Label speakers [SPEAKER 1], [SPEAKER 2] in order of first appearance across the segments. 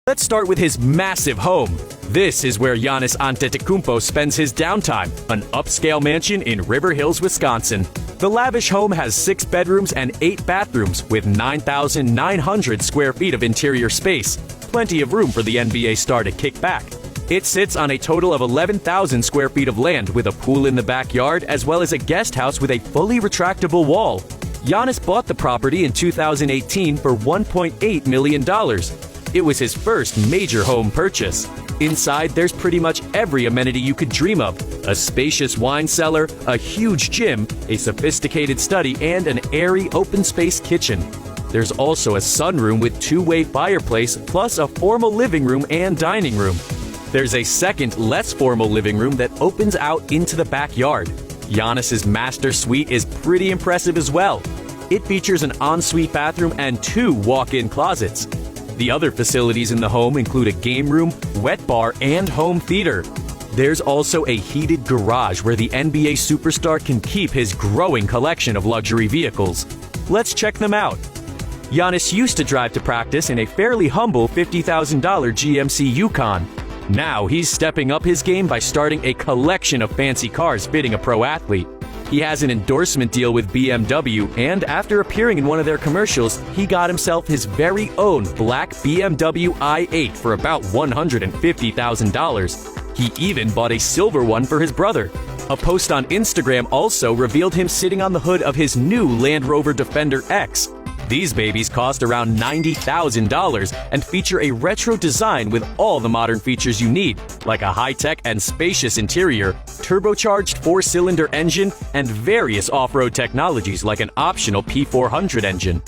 [SPEAKER 1] Let's start with his massive home. This is where Giannis Antetokounmpo spends his downtime, an upscale mansion in River Hills, Wisconsin. The lavish home has 6 bedrooms and 8 bathrooms with 9,900 square feet of interior space. Plenty of room for the NBA star to kick back. It sits on a total of 11,000 square feet of land with a pool in the backyard as well as a guest house with a fully retractable wall. Giannis bought the property in 2018 for $1.8 million. It was his first major home purchase. Inside, there's pretty much every amenity you could dream of. A spacious wine cellar, a huge gym, a sophisticated study, and an airy open-space kitchen. There's also a sunroom with 2-way fireplace, plus a formal living room and dining room. There's a second, less formal living room that opens out into the backyard. Giannis's master suite is pretty impressive as well. It features an ensuite bathroom and 2 walk-in closets. The other facilities in the home include a game room, wet bar, and home theater. There's also a heated garage where the NBA superstar can keep his growing collection of luxury vehicles. Let's check them out. Giannis used to drive to practice in a fairly humble $50,000 GMC Yukon. Now he's stepping up his game by starting a collection of fancy cars fitting a pro athlete. He has an endorsement deal with BMW, and after appearing in one of their commercials, he got himself his very own black BMW i8 for about $150,000. He even bought a silver one for his brother. A post on Instagram also revealed him sitting on the hood of his new Land Rover Defender X. These babies cost around $90,000 and feature a retro design with all the modern features you need, like a high-tech and spacious interior, turbocharged 4-cylinder engine, and various off-road technologies like an optional P400 engine.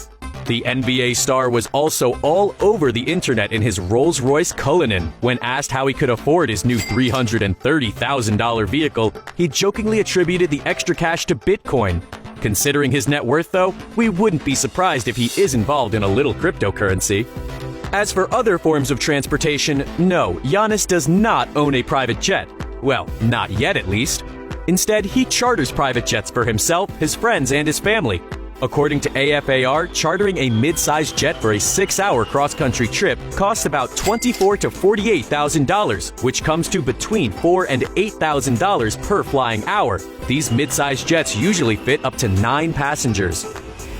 [SPEAKER 1] The NBA star was also all over the internet in his Rolls-Royce Cullinan. When asked how he could afford his new $330,000 vehicle, he jokingly attributed the extra cash to Bitcoin. Considering his net worth, though, we wouldn't be surprised if he is involved in a little cryptocurrency. As for other forms of transportation, no, Giannis does not own a private jet. Well, not yet at least. Instead, he charters private jets for himself, his friends, and his family. According to AFAR, chartering a mid-sized jet for a 6-hour cross-country trip costs about $24,000 to $48,000, which comes to between $4,000 and $8,000 per flying hour. These mid-sized jets usually fit up to 9 passengers.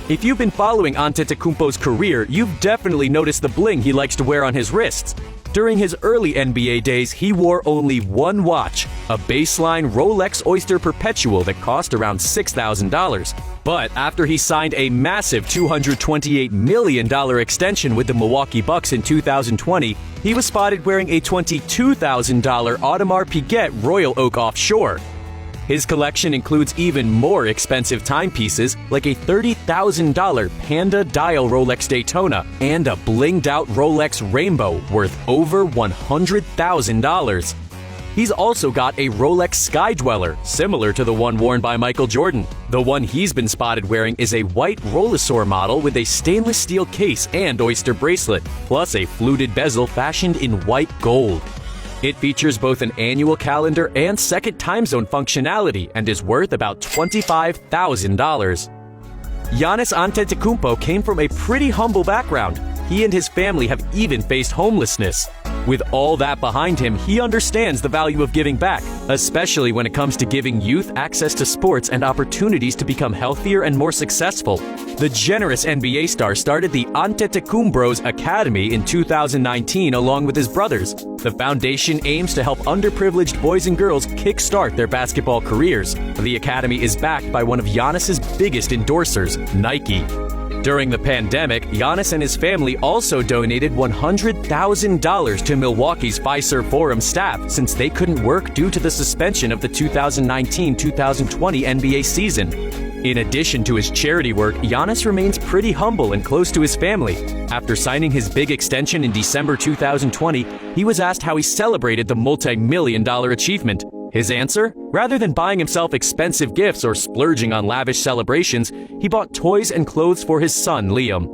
[SPEAKER 1] If you've been following Antetokounmpo's career, you've definitely noticed the bling he likes to wear on his wrists. During his early NBA days, he wore only one watch, a baseline Rolex Oyster Perpetual that cost around $6,000. But after he signed a massive $228 million extension with the Milwaukee Bucks in 2020, he was spotted wearing a $22,000 Audemars Piguet Royal Oak Offshore. His collection includes even more expensive timepieces like a $30,000 Panda Dial Rolex Daytona and a blinged-out Rolex Rainbow worth over $100,000. He's also got a Rolex Sky Dweller, similar to the one worn by Michael Jordan. The one he's been spotted wearing is a white Rollesaur model with a stainless steel case and oyster bracelet, plus a fluted bezel fashioned in white gold. It features both an annual calendar and second time zone functionality and is worth about $25,000. Giannis Antetokounmpo came from a pretty humble background. He and his family have even faced homelessness. With all that behind him, he understands the value of giving back, especially when it comes to giving youth access to sports and opportunities to become healthier and more successful. The generous NBA star started the Antetokounmpo Academy in 2019 along with his brothers. The foundation aims to help underprivileged boys and girls kickstart their basketball careers. The academy is backed by one of Giannis's biggest endorsers, Nike. During the pandemic, Giannis and his family also donated $100,000 to Milwaukee's Fiserv Forum staff since they couldn't work due to the suspension of the 2019-2020 NBA season. In addition to his charity work, Giannis remains pretty humble and close to his family. After signing his big extension in December 2020, he was asked how he celebrated the multi-million-dollar achievement. His answer? Rather than buying himself expensive gifts or splurging on lavish celebrations, he bought toys and clothes for his son, Liam.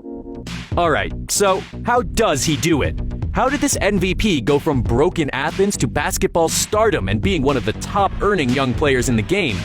[SPEAKER 1] Alright, so how does he do it? How did this MVP go from broken Athens to basketball stardom and being one of the top-earning young players in the game?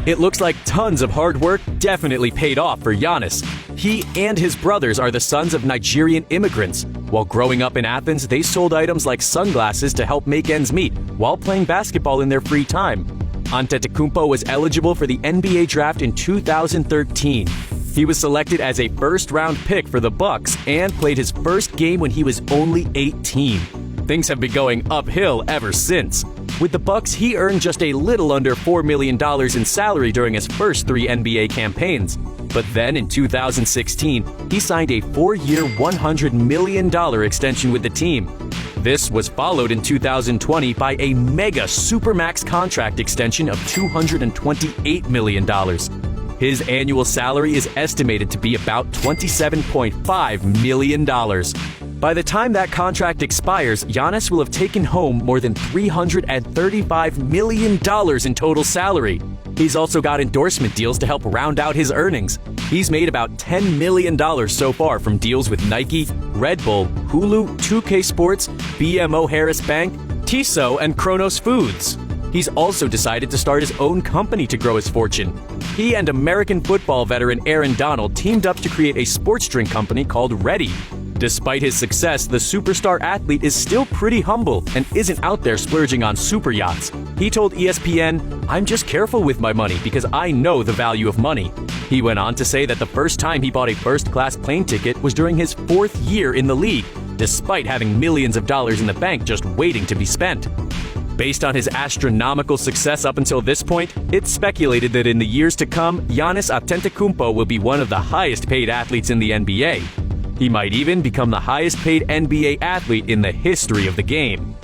[SPEAKER 1] It looks like tons of hard work definitely paid off for Giannis. He and his brothers are the sons of Nigerian immigrants. While growing up in Athens, they sold items like sunglasses to help make ends meet while playing basketball in their free time. Antetokounmpo was eligible for the NBA draft in 2013. He was selected as a first-round pick for the Bucks and played his first game when he was only 18. Things have been going uphill ever since. With the Bucks, he earned just a little under $4 million in salary during his first 3 NBA campaigns. But then in 2016, he signed a 4-year, $100 million extension with the team. This was followed in 2020 by a mega supermax contract extension of $228 million. His annual salary is estimated to be about $27.5 million. By the time that contract expires, Giannis will have taken home more than $335 million in total salary. He's also got endorsement deals to help round out his earnings. He's made about $10 million so far from deals with Nike, Red Bull, Hulu, 2K Sports, BMO Harris Bank, Tissot, and Kronos Foods. He's also decided to start his own company to grow his fortune. He and American football veteran Aaron Donald teamed up to create a sports drink company called Ready. Despite his success, the superstar athlete is still pretty humble and isn't out there splurging on super yachts. He told ESPN, "I'm just careful with my money because I know the value of money." He went on to say that the first time he bought a first-class plane ticket was during his 4th year in the league, despite having millions of dollars in the bank just waiting to be spent. Based on his astronomical success up until this point, it's speculated that in the years to come, Giannis Antetokounmpo will be one of the highest-paid athletes in the NBA. He might even become the highest-paid NBA athlete in the history of the game.